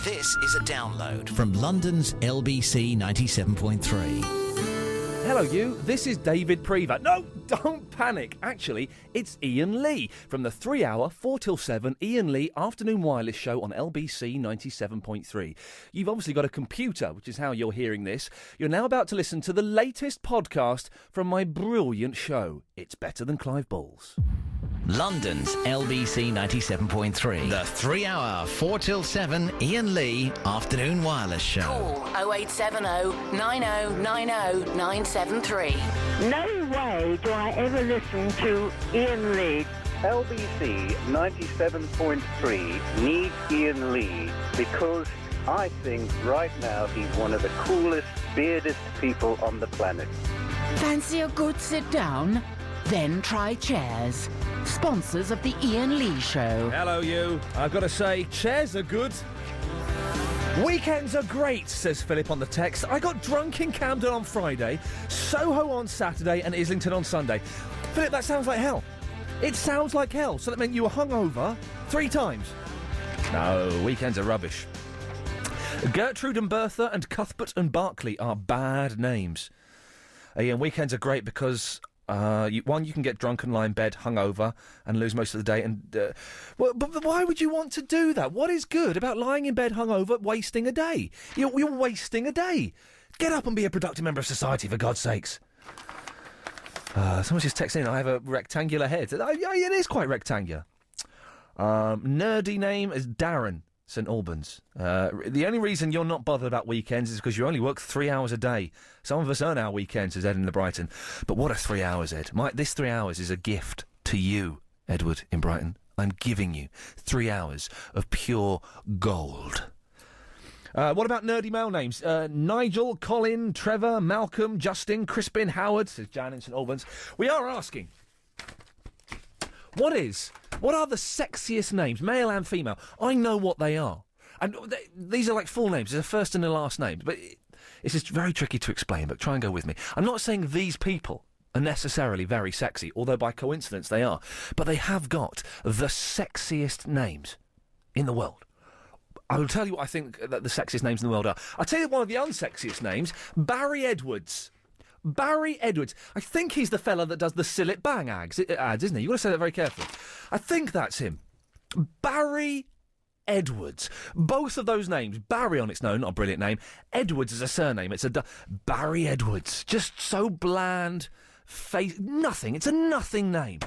This is a download from London's LBC 97.3. Hello, you. This is David Prever. No, don't panic. Actually, it's Iain Lee from the 3-hour, 4 till 7 Iain Lee afternoon wireless show on LBC 97.3. You've obviously got a computer, which is how you're hearing this. You're now about to listen to the latest podcast from my brilliant show. It's better than Clive Ball's. London's LBC 97.3. The 3-hour, 4 till 7 Iain Lee afternoon wireless show. Call 0870 9090 973. No way do I ever listen to Iain Lee. LBC 97.3 needs Iain Lee because I think right now he's one of the coolest, bearded people on the planet. Fancy a good sit down? Then try chairs. Sponsors of the Iain Lee Show. Hello, you. I've got to say, chairs are good. Weekends are great, says Philip on the text. I got drunk in Camden on Friday, Soho on Saturday and Islington on Sunday. Philip, that sounds like hell. It sounds like hell. So that meant you were hungover 3 times. No, weekends are rubbish. Gertrude and Bertha and Cuthbert and Barclay are bad names. Iain, weekends are great because... you can get drunk and lie in bed, hungover, and lose most of the day. And but why would you want to do that? What is good about lying in bed, hungover, wasting a day? You're wasting a day. Get up and be a productive member of society, for God's sakes. Someone's just texting in. I have a rectangular head. It is quite rectangular. Nerdy name is Darren. St Albans. The only reason you're not bothered about weekends is because you only work 3 hours a day. Some of us earn our weekends, says Ed in the Brighton. But what are 3 hours, Ed? This 3 hours is a gift to you, Edward in Brighton. I'm giving you 3 hours of pure gold. What about nerdy male names? Nigel, Colin, Trevor, Malcolm, Justin, Crispin, Howard, says Jan in St Albans. We are asking... What are the sexiest names, male and female? I know what they are. And these are like full names. There's a first and a last name. But it's just very tricky to explain, but try and go with me. I'm not saying these people are necessarily very sexy, although by coincidence they are. But they have got the sexiest names in the world. I will tell you what I think that the sexiest names in the world are. I'll tell you one of the unsexiest names, Barry Edwards. Barry Edwards. I think he's the fella that does the Sillet Bang ads, isn't he? You've got to say that very carefully. I think that's him. Barry Edwards. Both of those names. Barry on its own, not a brilliant name. Edwards is a surname. It's Barry Edwards. Just so bland. Nothing. It's a nothing name.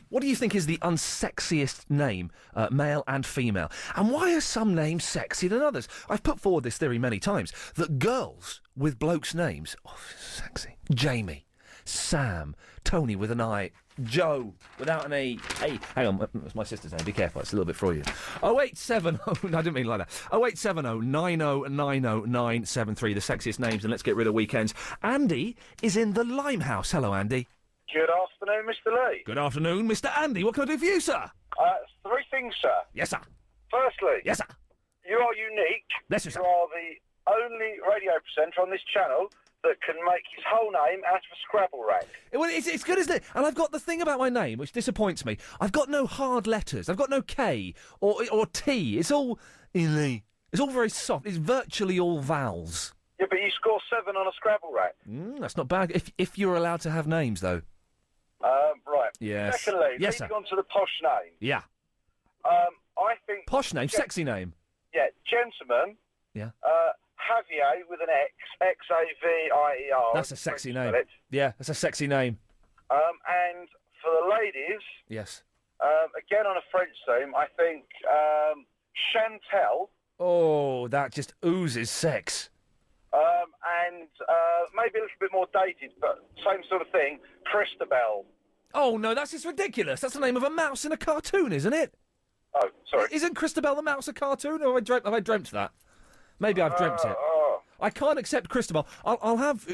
What do you think is the unsexiest name, male and female? And why are some names sexier than others? I've put forward this theory many times, that girls with blokes' names... Oh, sexy. Jamie, Sam, Tony with an I, Joe without an E. Hey, hang on, that's my sister's name, be careful, it's a little bit Freudian. 0870... I didn't mean like that. 0870 9090 973, the sexiest names, and let's get rid of weekends. Andy is in the Limehouse. Hello, Andy. Good afternoon, Mr. Lee. Good afternoon, Mr. Andy. What can I do for you, sir? 3 things, sir. Yes, sir. Firstly... Yes, sir. You are unique. Yes, sir. You are the only radio presenter on this channel that can make his whole name out of a Scrabble rank. Well, it's good, isn't it? And I've got the thing about my name, which disappoints me. I've got no hard letters. I've got no K or T. It's all... It's all very soft. It's virtually all vowels. Yeah, but you score 7 on a Scrabble rank. That's not bad. If you're allowed to have names, though. Right. Yes. Secondly, yes, sir. leading on to the posh name. Yeah. I think... Posh name, sexy name. Yeah, gentleman. Yeah. Javier with an X, Xavier. That's a sexy name. Yeah, that's a sexy name. And for the ladies... Yes. Again on a French theme, I think Chantel. Oh, that just oozes sex. And maybe a little bit more dated, but same sort of thing, Christabel. Oh, no, that's just ridiculous. That's the name of a mouse in a cartoon, isn't it? Oh, sorry. Isn't Christabel the mouse a cartoon, or have I dreamt that? Maybe I've dreamt it. I can't accept Christabel. I'll have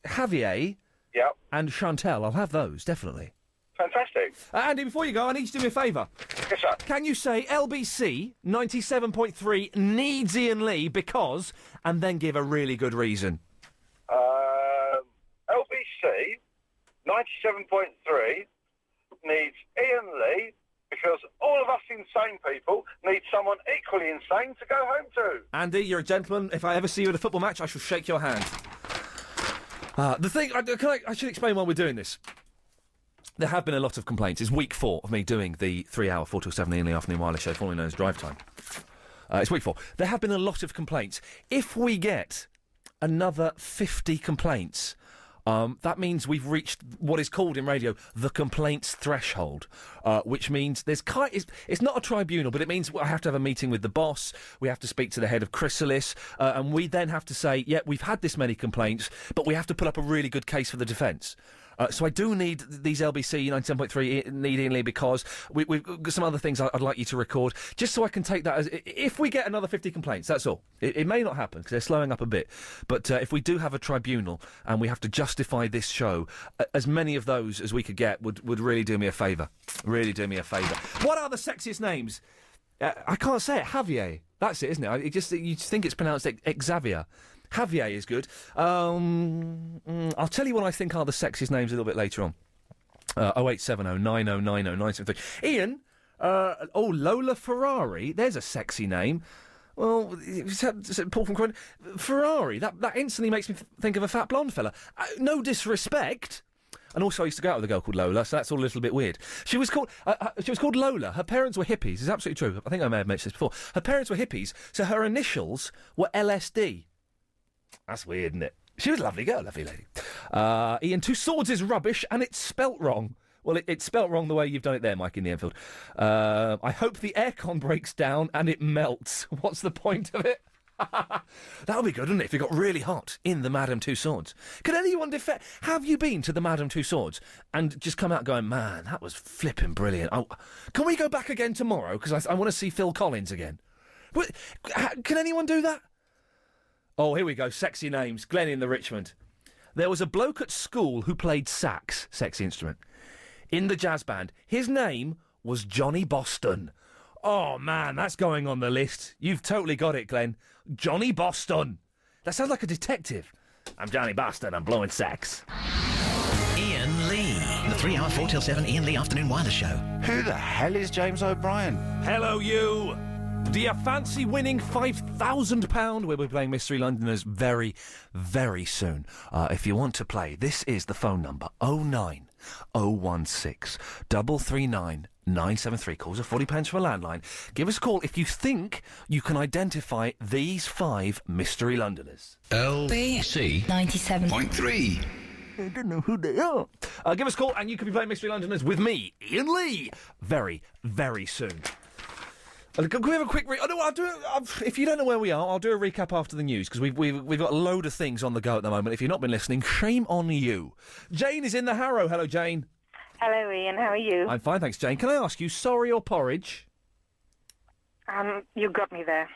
Javier Yeah. and Chantel. I'll have those, definitely. Fantastic. Andy, before you go, I need you to do me a favour. Yes, sir. Can you say LBC 97.3 needs Iain Lee because, and then give a really good reason? LBC 97.3 needs Iain Lee because all of us insane people need someone equally insane to go home to. Andy, you're a gentleman. If I ever see you at a football match, I shall shake your hand. The thing, I should explain why we're doing this. There have been a lot of complaints. It's week 4 of me doing the 3-hour 4 till 7 in the afternoon wireless show, formerly known as Drive Time. It's week 4. There have been a lot of complaints. If we get another 50 complaints, that means we've reached what is called in radio the complaints threshold, which means it's not a tribunal, but it means I have to have a meeting with the boss, we have to speak to the head of Chrysalis, and we then have to say, yeah, we've had this many complaints, but we have to put up a really good case for the defence. So I do need these LBC 97.3 need Iain Lee because we've got some other things I'd like you to record, just so I can take that as if we get another 50 complaints. That's all. It may not happen because they're slowing up a bit, but if we do have a tribunal and we have to justify this show, as many of those as we could get would really do me a favour. Really do me a favour. What are the sexiest names? I can't say it. Javier. That's it, isn't it? You just think it's pronounced Xavier. Javier is good. I'll tell you what I think are the sexiest names a little bit later on. 0870 9090 973. Iain, Lola Ferrari. There's a sexy name. Well, Paul from Croydon. Ferrari. That instantly makes me think of a fat blonde fella. No disrespect. And also, I used to go out with a girl called Lola, so that's all a little bit weird. She was called Lola. Her parents were hippies. It's absolutely true. I think I may have mentioned this before. Her parents were hippies, so her initials were LSD. That's weird, isn't it? She was a lovely girl, lovely lady. Iain, 2 swords is rubbish, and it's spelt wrong. Well, it's spelt wrong the way you've done it there, Mike in the Enfield. I hope the aircon breaks down and it melts. What's the point of it? That would be good, wouldn't it, if it got really hot in the Madame Tussauds? Could anyone defend... Have you been to the Madame Tussauds and just come out going, man, that was flipping brilliant. Oh, can we go back again tomorrow? Because I want to see Phil Collins again. Can anyone do that? Oh, here we go. Sexy names. Glenn in the Richmond. There was a bloke at school who played sax, sexy instrument, in the jazz band. His name was Johnny Boston. Oh, man, that's going on the list. You've totally got it, Glenn. Johnny Boston. That sounds like a detective. I'm Johnny Boston. I'm blowing sax. Iain Lee. The 3-hour 4 till 7 Iain Lee afternoon wireless show. Who the hell is James O'Brien? Hello, you. Do you fancy winning £5,000? We'll be playing Mystery Londoners very, very soon. If you want to play, this is the phone number 09016 339 973. Calls are £40 for a landline. Give us a call if you think you can identify these 5 Mystery Londoners. LBC 97.3. I don't know who they are. Give us a call and you can be playing Mystery Londoners with me, Iain Lee, very, very soon. Can we have a quick... if you don't know where we are, I'll do a recap after the news, because we've got a load of things on the go at the moment. If you've not been listening, shame on you. Jane is in the Harrow. Hello, Jane. Hello, Ian. How are you? I'm fine, thanks, Jane. Can I ask you, sorry or porridge? You got me there.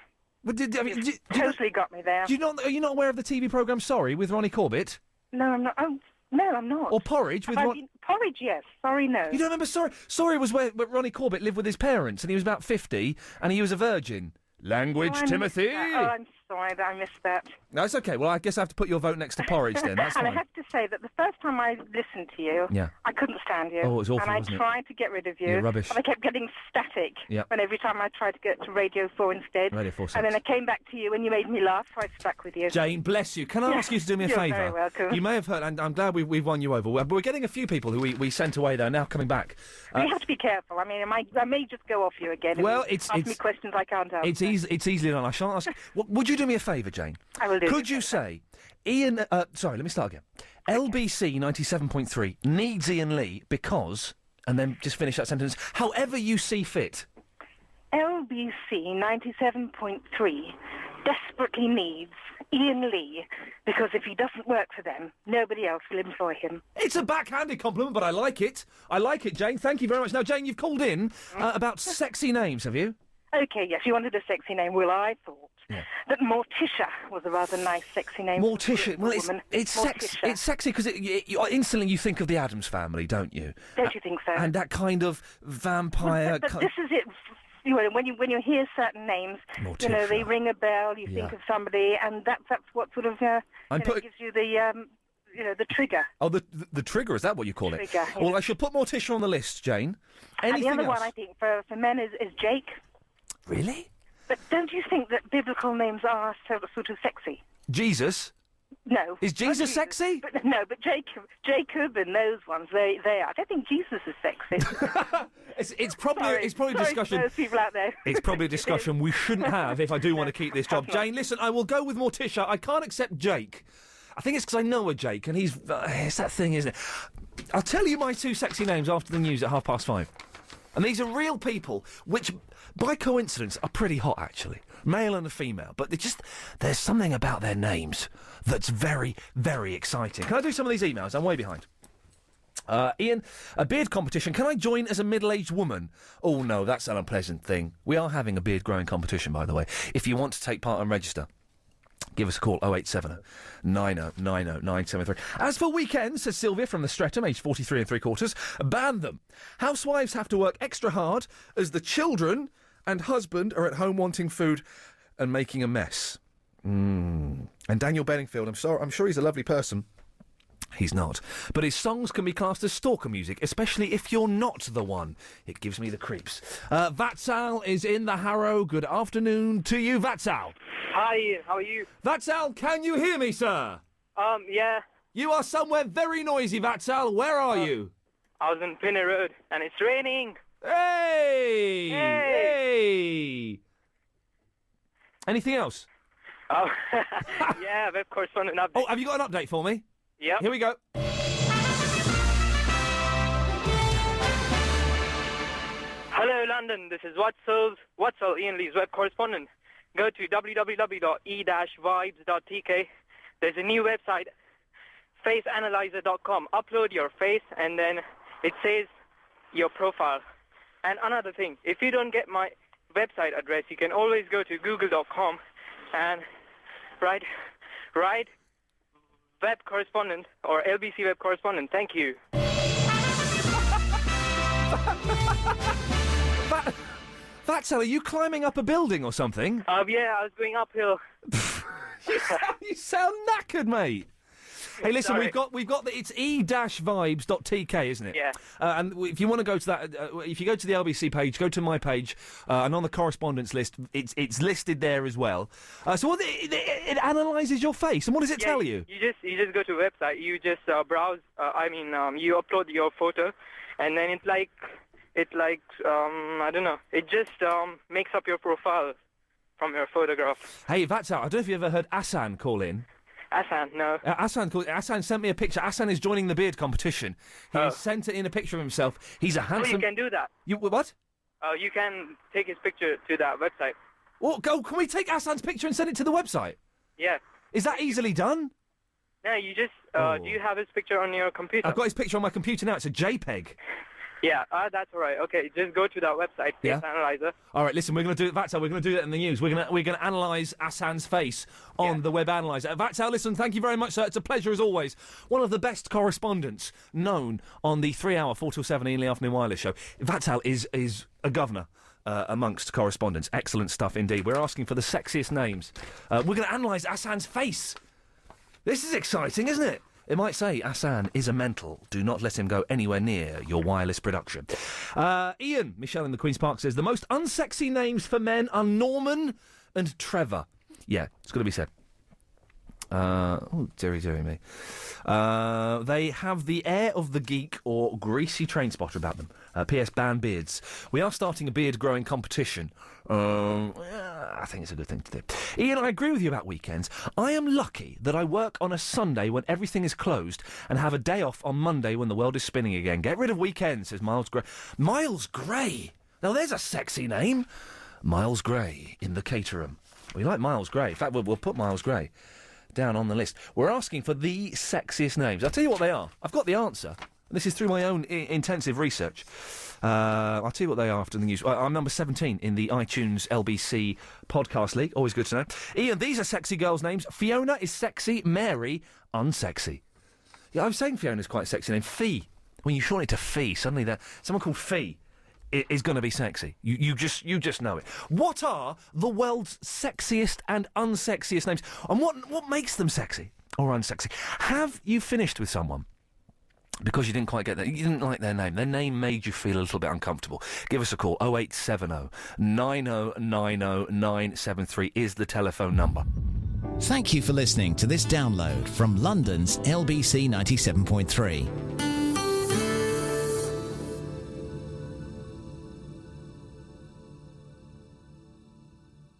But Totally got me there. are you not aware of the TV programme Sorry with Ronnie Corbett? No, I'm not. Oh, no, I'm not. Or porridge with... Porridge, yes. Sorry, no. You don't remember Sorry? Sorry was where Ronnie Corbett lived with his parents, and he was about 50, and he was a virgin. Language, Timothy! I'm sorry that I missed that. No, it's okay. Well, I guess I have to put your vote next to porridge then. That's and fine. I have to say that the first time I listened to you, I couldn't stand you. Oh, it was awful, and wasn't it? I tried to get rid of you. You're rubbish. And I kept getting static. Yeah. And every time I tried to get to Radio 4 instead. Radio 4 and then I came back to you and you made me laugh, so I stuck with you. Jane, bless you. Can I ask you to do me a favour? You're very welcome. You may have heard, and I'm glad we've won you over. We're getting a few people who we sent away, though, now coming back. You have to be careful. I mean, I may just go off you again. Well, ask me questions I can't answer. It's easily done. I shan't ask. Would you do me a favour, Jane? I will do. Could you say, Iain... sorry, let me start again. LBC 97.3 needs Iain Lee because... And then just finish that sentence. However you see fit. LBC 97.3 desperately needs Iain Lee because if he doesn't work for them, nobody else will employ him. It's a backhanded compliment, but I like it. I like it, Jane. Thank you very much. Now, Jane, you've called in about sexy names, have you? OK, yes, you wanted a sexy name. Well, I thought that Morticia was a rather nice, sexy name. Morticia. Well, it's sexy because instantly you think of the Addams Family, don't you? Don't you think so? And that kind of vampire... But this is it. You know, when you hear certain names, Morticia. you know, they ring a bell, you think of somebody, and that's what sort of gives you the the trigger. Oh, the trigger, is that what you call it? Trigger, Well, I shall put Morticia on the list, Jane. Anything and the other else? one, I think, for men is Jake. Really? But don't you think that biblical names are sort of sexy? Jesus? No. Is Jesus sexy? But, no, but Jacob and those ones, they are. I don't think Jesus is sexy. It's probably Sorry. it's probably a Sorry discussion. to those people out there. It's probably a discussion we shouldn't have if I do want to keep this job. Jane, listen, I will go with Morticia. I can't accept Jake. I think it's because I know a Jake, and he's it's that thing, isn't it? I'll tell you my two sexy names after the news at 5:30. And these are real people, which, by coincidence, are pretty hot, actually. Male and a female. But there's something about their names that's very, very exciting. Can I do some of these emails? I'm way behind. Ian, a beard competition. Can I join as a middle-aged woman? Oh, no, that's an unpleasant thing. We are having a beard-growing competition, by the way. If you want to take part and register, give us a call, 0870 90 90 973. As for weekends, says Sylvia from the Streatham, aged 43 3/4, ban them. Housewives have to work extra hard as the children and husband are at home wanting food and making a mess. And Daniel Benningfield, I'm sure he's a lovely person. He's not. But his songs can be classed as stalker music, especially if you're not the one. It gives me the creeps. Vatsal is in the Harrow. Good afternoon to you, Vatsal. Hi, Ian. How are you? Vatsal, can you hear me, sir? Yeah. You are somewhere very noisy, Vatsal. Where are you? I was in Pinner Road, and it's raining. Hey! Hey! Anything else? Oh, yeah, web correspondent update. Oh, have you got an update for me? Yep. Here we go. Hello, London. This is Watsall, Ian Lee's web correspondent. Go to www.e-vibes.tk. There's a new website, faceanalyzer.com. Upload your face, and then it says your profile. And another thing, if you don't get my website address, you can always go to google.com and write web correspondent or LBC web correspondent. Thank you. Vatsal, are you climbing up a building or something? Yeah, I was going uphill. You sound knackered, mate. Hey, listen, Sorry. we've got it's e-vibes.tk, isn't it? Yeah. And if you want to go to that, if you go to the LBC page, go to my page, and on the correspondence list, it's listed there as well. So what it analyses your face, and what does it tell you? You just go to a website. You just browse. You upload your photo, and then it's like I don't know. It just makes up your profile from your photograph. Hey, Vatsal, I don't know if you ever heard Asan call in. Asan, no. Asan sent me a picture. Asan is joining the beard competition. He has sent in a picture of himself. He's a handsome... Oh, you can do that. You what? Oh, you can take his picture to that website. Well, can we take Asan's picture and send it to the website? Yeah. Is that easily done? No, you just... Do you have his picture on your computer? I've got his picture on my computer now. It's a JPEG. Yeah, that's all right. Okay, just go to that website, Yeah. Face Analyzer. All right, listen, we're going to do it. Vatsal, we're going to do that in the news. We're going to analyse Asan's face on the web analyzer. Vatsal, listen, thank you very much, sir. It's a pleasure as always. One of the best correspondents known on the 3-hour 4 till 7 Ian Lee Afternoon Wireless show. Vatsal is a governor amongst correspondents. Excellent stuff indeed. We're asking for the sexiest names. We're going to analyse Asan's face. This is exciting, isn't it? It might say, Asan is a mental. Do not let him go anywhere near your wireless production. Ian, Michelle in the Queen's Park says, the most unsexy names for men are Norman and Trevor. Yeah, it's got to be said. Oh, dearie me. They have the air of the geek or greasy train spotter about them. P.S. ban beards. We are starting a beard growing competition. I think it's a good thing to do. Ian, I agree with you about weekends. I am lucky that I work on a Sunday when everything is closed and have a day off on Monday when the world is spinning again. Get rid of weekends, says Miles Gray. Miles Gray? Now there's a sexy name. Miles Gray in the Caterham. We like Miles Gray. In fact, we'll put Miles Gray down on the list. We're asking for the sexiest names. I'll tell you what they are. I've got the answer. This is through my own intensive research. I'll tell you what they are after the news. I'm number 17 in the iTunes LBC podcast league. Always good to know. Ian, these are sexy girls' names. Fiona is sexy. Mary, unsexy. Yeah, I was saying Fiona's quite a sexy name. Fee. When you shorten it to Fee, suddenly someone called Fee is going to be sexy. You just know it. What are the world's sexiest and unsexiest names? And what makes them sexy? or unsexy. Have you finished with someone because you didn't quite get that? You didn't like their name. Their name made you feel a little bit uncomfortable. Give us a call. 0870 9090 973 is the telephone number. Thank you for listening to this download from London's LBC 97.3.